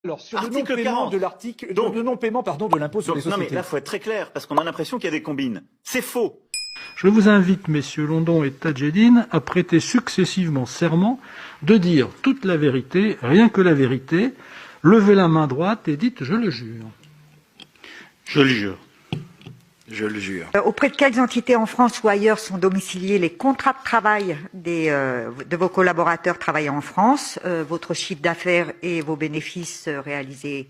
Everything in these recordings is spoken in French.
Alors, sur le Article non-paiement 40. de l'article, Donc- le non-paiement, pardon, de l'impôt sur les Non, mais sociétés. là, faut être très clair, parce qu'on a l'impression qu'il y a des combines. C'est faux. Je vous invite, messieurs London et Tadjedine, à prêter successivement serment de dire toute la vérité, rien que la vérité. Levez la main droite et dites « je le jure ». Je le jure. Je le jure. Auprès de quelles entités en France ou ailleurs sont domiciliés les contrats de travail de vos collaborateurs travaillant en France, votre chiffre d'affaires et vos bénéfices réalisés?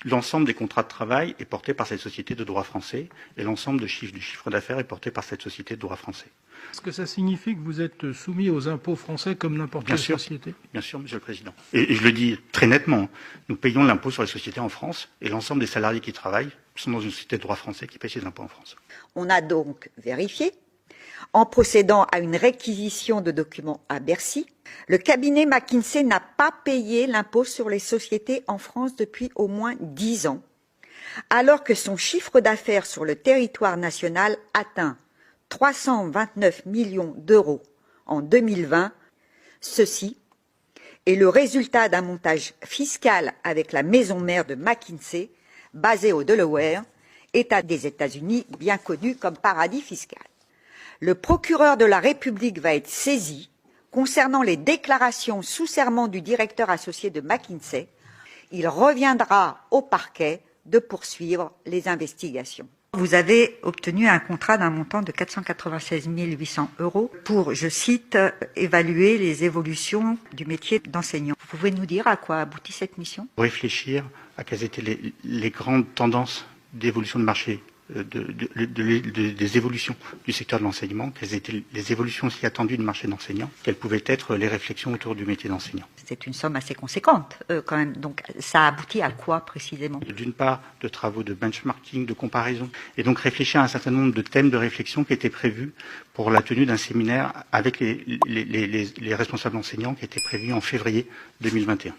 L'ensemble des contrats de travail est porté par cette société de droit français et l'ensemble du chiffre d'affaires est porté par cette société de droit français. Est-ce que ça signifie que vous êtes soumis aux impôts français comme n'importe Bien quelle sûr. société? Bien sûr, Monsieur le Président. Et je le dis très nettement, nous payons l'impôt sur les sociétés en France et l'ensemble des salariés qui travaillent sont dans une société de droit français qui paye ses impôts en France. On a donc vérifié, en procédant à une réquisition de documents à Bercy, le cabinet McKinsey n'a pas payé l'impôt sur les sociétés en France depuis au moins 10 ans, alors que son chiffre d'affaires sur le territoire national atteint 329 millions d'euros en 2020. Ceci est le résultat d'un montage fiscal avec la maison mère de McKinsey, basée au Delaware, État des États-Unis bien connu comme paradis fiscal. Le procureur de la République va être saisi concernant les déclarations sous serment du directeur associé de McKinsey. Il reviendra au parquet de poursuivre les investigations. Vous avez obtenu un contrat d'un montant de 496 800 € pour, je cite, évaluer les évolutions du métier d'enseignant. Vous pouvez nous dire à quoi aboutit cette mission? Réfléchir à quelles étaient les grandes tendances d'évolution de marché, des évolutions du secteur de l'enseignement, quelles étaient les évolutions aussi attendues du marché d'enseignants, quelles pouvaient être les réflexions autour du métier d'enseignant. C'est une somme assez conséquente quand même. Donc ça aboutit à quoi précisément? D'une part, de travaux de benchmarking, de comparaison, et donc réfléchir à un certain nombre de thèmes de réflexion qui étaient prévus pour la tenue d'un séminaire avec les responsables enseignants qui était prévu en février 2021.